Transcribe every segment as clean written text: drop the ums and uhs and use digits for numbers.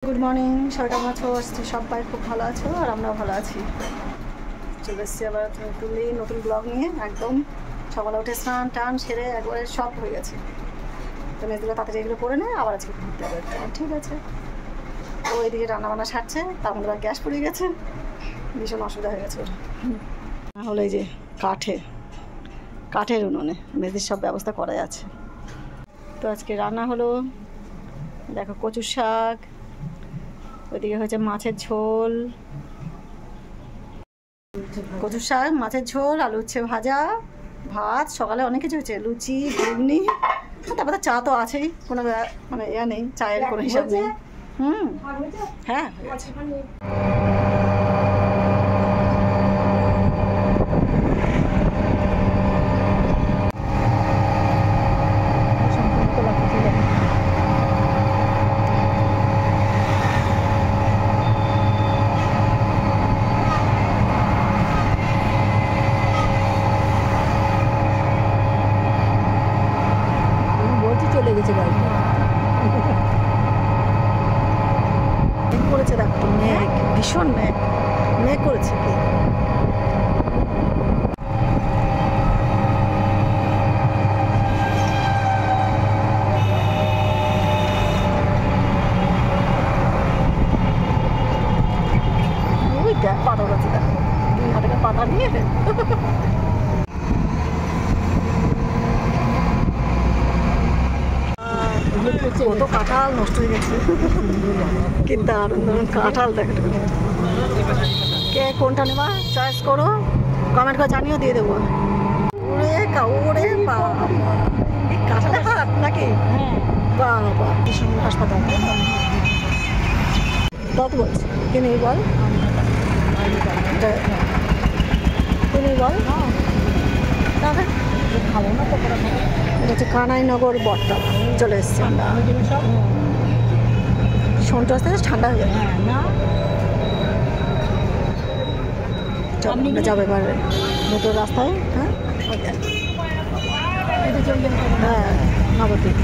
Good morning, সবাই কেমন আছো? সবাই খুব ভালো আছো আর আমরাও ভালো আছি। চলে এসেছি আবার তুলি নতুন ব্লগ নিয়ে। একদম সকালে উঠে স্নান টান সেরে একবারে সব হয়ে গেছে। তো মেয়েগুলো তাড়াতাড়ি এগুলো করে নেয়, আবার আজকে ঘুরতে হবে। ঠিক আছে, ও এইদিকে রান্নাবান্না সারছে, তার মধ্যে গ্যাস পড়ে গেছে, ভীষণ অসুবিধা হয়ে গেছে। হলো এই যে কাঠের উনুনে মেয়েদের সব ব্যবস্থা করা আছে। তো আজকে রান্না হলো, দেখো কচুর শাক, ওইদিকে হচ্ছে মাছের ঝোল, কচুর শাক, মাছের ঝোল, আলু উচ্ছে ভাজা, ভাত, সকালে অনেক কিছু হয়েছে, লুচি, ঘুগনি, তারপরে চা তো আছেই, কোনো মানে ইয়া নেই, চায়ের কোনো হিসাব নেই। হ্যাঁ, চলে গেছে গাড়িটা। মেঘ করেছে, দেখো মেঘ, ভীষণ মেঘ করেছে কি। ওই দেখ পাতা গাছে, দেখো দুই হাতে পাতা নিয়ে কত কাঁঠাল নষ্ট হয়ে গেছে। কি দারুণ দারুণ কাঁঠাল দেখো। কে কোনটা নেবা চয়েস করো, কমেন্ট করে জানিও, দিয়ে দেবো। ওরে ওরে বাবা, কাঁঠালে হাত নাকি? বাবা কি সুন্দর হাসপাতাল। কত বলছে কি নেই বল, কি নেই বল। তাহলে খাবো না তো। এটা হচ্ছে কানাইনগর বটতলা, চলে এসছি আমরা। সন্টু আসতে ঠান্ডা হয়ে যাবে না, আমরা যাবো এবার নতুন রাস্তায়। হ্যাঁ হ্যাঁ, নবদ্বীপ।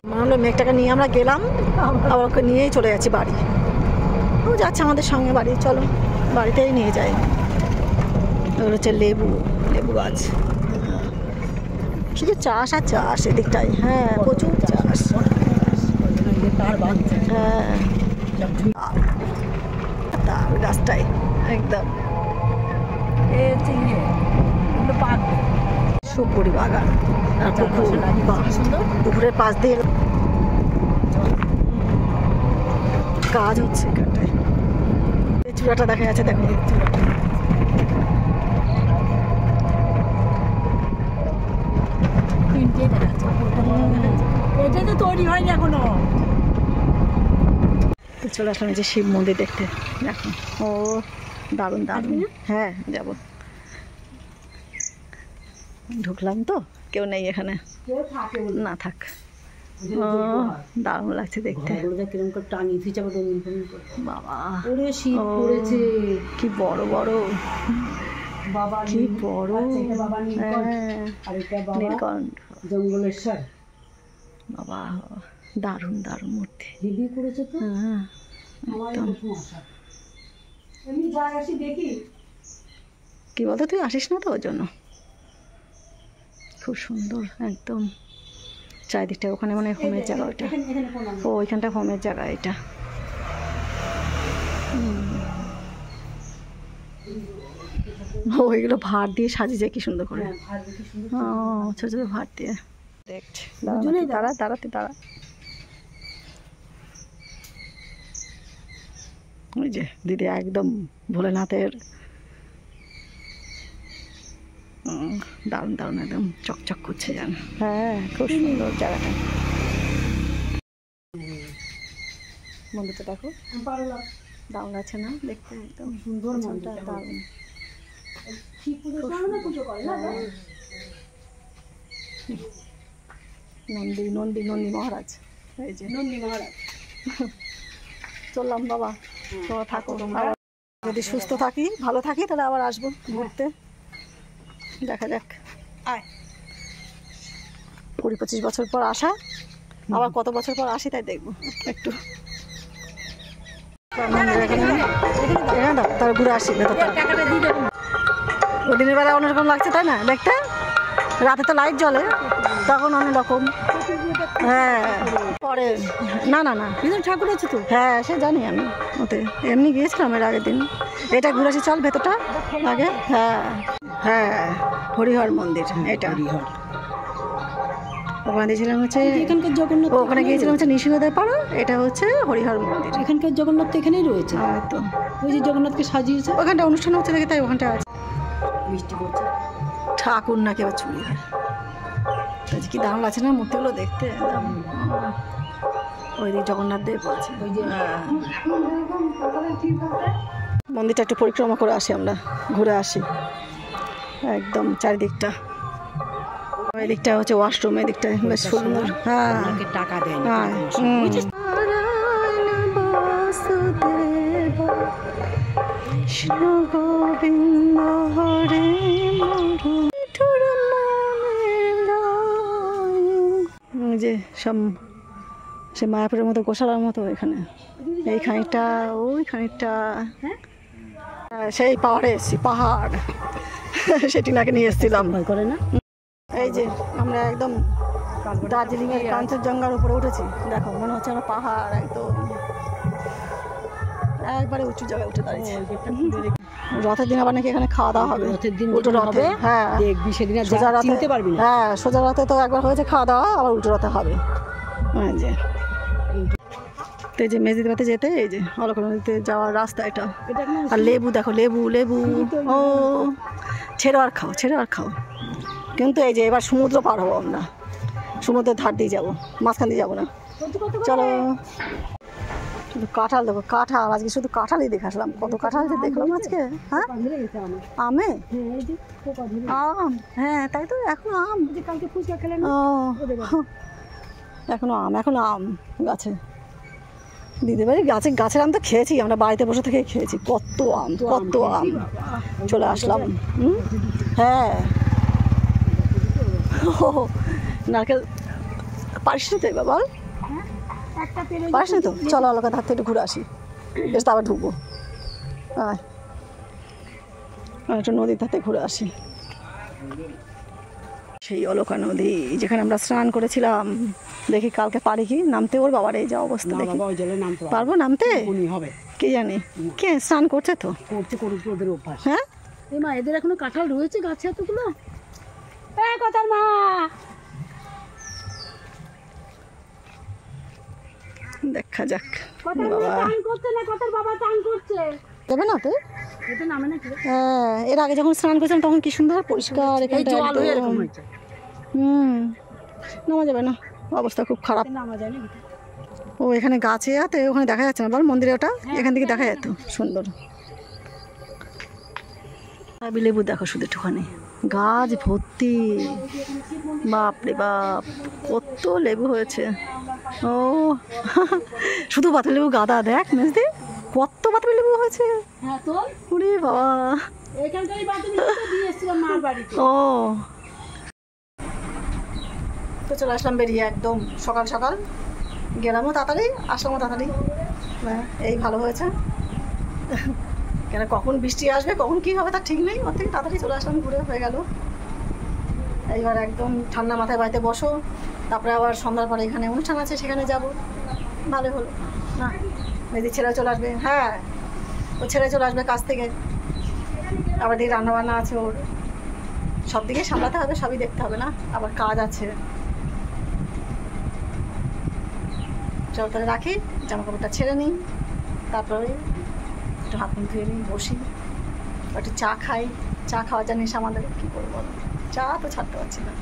মনে হলো মেঘটাকে নিয়ে আমরা গেলাম, আবার ওকে নিয়েই চলে যাচ্ছি বাড়ি। ও যাচ্ছে আমাদের সঙ্গে বাড়ি, চলো বাড়িতেই নিয়ে যাই। ওগুলো হচ্ছে লেবু গাছ, শুধু চাষ আর চাষ এদিকটাই। হ্যাঁ, প্রচুর চাষ। হ্যাঁ, তার গাছটাই একদম সুপুরি বাগান আর পুকুরের পাশ দিয়ে কাজ হচ্ছে এখানটায়। এই চূড়াটা দেখা যাচ্ছে, দেখো এটা তো তৈরি হয়নি এখনো। চলে আসলাম এই যে শিব মন্দির দেখতে, দেখো ও দারুণ দারুণ। হ্যাঁ যাব, ঢুকলাম তো কেউ নেই এখানে, না থাক। ও দারুণ লাগছে দেখতে। বাবা কি বড় বড়, কি বড় নীলকণ্ঠ, জঙ্গলেশ্বর। বাবা দারুণ দারুণ মূর্তি দিদি করেছে তো। হ্যাঁ কি বলতো, তুই আসিস না তো ওর জন্য। খুব সুন্দর একদম চারিদিকটা। ওখানে মানে হোমের জায়গা ওইটা, ও ওইখানটা হোমের জায়গা এটা। ওইগুলো ভাত দিয়ে সাজিয়েছে কি সুন্দর করে। ও ছোট ছোট ভাত দিয়ে দেখছি। তারা ওই যে দিদি একদম ভোলেনাথের দারুণ দারুণ একদম চকচক করছে যেন। হ্যাঁ খুব সুন্দর জায়গাটা। মন্দিরটা দেখো দারুণ আছে না দেখতে, একদম সুন্দর মন্দিরটা, দারুণ। নন্দী মহারাজ, এই যে নন্দী মহারাজ। চললাম বাবা, তোমরা থাকো, যদি সুস্থ থাকি ভালো থাকি তাহলে আবার আসবো ঘুরতে, দেখা যাক। আয় 20-25 বছর পর আসা, আবার কত বছর পর আসি তাই দেখবো একটু। তার ঘুরে আসি ভেতরটা। দিনের বেলা অন্যরকম লাগছে তাই না দেখতে, রাতে তো লাইট জ্বলে তখন অন্যরকম। হ্যাঁ পরে না না না ঠাকুর আছে তো, হ্যাঁ সে জানি আমি, ওতে এমনি গিয়েছিলাম এর আগের দিন। এটা ঘুরে আসি চল ভেতরটা আগে। হ্যাঁ হ্যাঁ হরিহর মন্দির, এটা ওখানে দিয়েছিলাম হচ্ছে এখানকার জগন্নাথ, ওখানে গিয়েছিলাম হচ্ছে নৃসিংহদেব পাড়া, এটা হচ্ছে হরিহর মন্দির। এখানকার জগন্নাথ তো এখানেই রয়েছে, তো ওই যে জগন্নাথকে সাজিয়েছে, ওখানটা অনুষ্ঠান হচ্ছে দেখে তাই ওখানটা আছে। বৃষ্টি পড়ছে, ঠাকুর নাকি আবার চুরি হয়, কি দাম লাগছে না মূর্তিগুলো দেখতে। ওই দিকে জগন্নাথ দেব বলছে। মন্দিরটা একটু পরিক্রমা করে আসি আমরা, ঘুরে আসি একদম চারিদিকটা। ওই দিকটা হচ্ছে ওয়াশরুম, এই দিকটা বেশ সুন্দর। হ্যাঁ টাকা দেয় গোবিন্দ হরে যে সব সে মায়াপুরের মতো গোশালার মতো এখানে, এই খানিকটা ওই খানিকটা সেই পাহাড়ে এসছি, পাহাড় সেটি নাকি নিয়ে এসেছিলাম ভয় করে না। এই যে আমরা একদম দার্জিলিং এর কাঞ্চনজঙ্ঘার উপরে উঠেছি, দেখো মনে হচ্ছে আমরা পাহাড় একদম একবারে উঁচু জায়গায় উঠে দাঁড়িয়েছি। রথের দিন আবার নাকি এখানে খাওয়া দাওয়া হবে, উল্টো রথে। হ্যাঁ দেখবি সেদিন সোজা রথে চিনতে পারবি না। হ্যাঁ সোজা রথে তো একবার হয়েছে খাওয়া দাওয়া, আবার উল্টো রথে হবে। যে তো এই যে মেজদিপাতে যেতে এই যে অলকা নদীতে যাওয়ার রাস্তা এটা। আর লেবু দেখো, লেবু লেবু, ও ছেড়ো আর খাও, ছেড়ো আর খাও। কিন্তু এই যে এবার সমুদ্র পার হবো আমরা, সমুদ্রের ধার দিয়ে যাবো, মাঝখান দিয়ে যাবো না। চলো শুধু কাঁঠাল দেখো, কাঁঠাল আজকে শুধু কাঁঠালই দেখে আসলাম। কত কাঁঠাল যে দেখলাম আজকে। হ্যাঁ আমে আম, হ্যাঁ তাই তো এখনো আম, ও এখনো আম, এখনো আম গাছে। দিদি বাড়ি গাছের আম তো খেয়েছি আমরা, বাড়িতে বসে থেকে খেয়েছি। কত আম, কত আম। চলে আসলাম। হ্যাঁ ও নারকেল পারিস না তো এবার, বল পারিস না তো? চলো অলকা ধার থেকে একটু ঘুরে আসি, বেশ আবার ঢুকবো। একটু নদীর ধার থেকে ঘুরে আসি। সেই অলকা নদী যেখানে আমরা স্নান করেছিলাম, দেখি কালকে পারি কি নামতে। ওর বাবার এই যা অবস্থা, দেখি পারবো নামতে কি জানি। কে স্নান করছে তো, করছে করুক ওদের অভ্যাস। হ্যাঁ এই মা এদের এখনো কাঁঠাল রয়েছে গাছে এতগুলো। কথার মা দেখা যাক। দেবে না তো? হ্যাঁ এর আগে যখন স্নান করেছিলাম তখন কি সুন্দর পরিষ্কার, নামা যাবে না, অবস্থা খুব খারাপ। ও এখানে গাছে আছে, ওখানে দেখা যাচ্ছে না বল মন্দিরে, ওটা এখান থেকে দেখা যেত সুন্দর। লেবু দেখো শুধু একটুখানি, গাছ ভর্তি, বাপরে বাপ কত লেবু হয়েছে। ও শুধু বাতাবি লেবু গাদা, দেখ মেজদি কত বাতাবি লেবু হয়েছে। ওরে বাবা, ও তো চলে আসলাম বেরিয়ে একদম সকাল সকাল, গেলামও তাড়াতাড়ি আসলামও তাড়াতাড়ি। এই ভালো হয়েছে, কেন কখন বৃষ্টি আসবে কখন কী হবে তার ঠিক নেই, ওর থেকে তাড়াতাড়ি চলে আসলাম, ঘুরে হয়ে গেল। এইবার একদম ঠান্ডা মাথায় বাড়িতে বসো, তারপরে আবার সন্ধ্যার পরে এখানে অনুষ্ঠান আছে সেখানে যাব। ভালো হলো না, মেয়েদের ছেড়ে চলে আসবে। হ্যাঁ ও ছেড়ে চলে আসবে কাজ থেকে, আবার দিকে রান্নাবান্না আছে ওর, সব দিকে সামলাতে হবে, সবই দেখতে হবে না, আবার কাজ আছে। চল তাহলে রাখি, জামা কাপড়টা ছেড়ে নিই, তারপরে একটু হাত মুখ ধুয়ে নিই, বসি, একটু চা খাই। চা খাওয়ার জানিস আমাদের কী করবো, চা তো ছাড়তে পারছি না।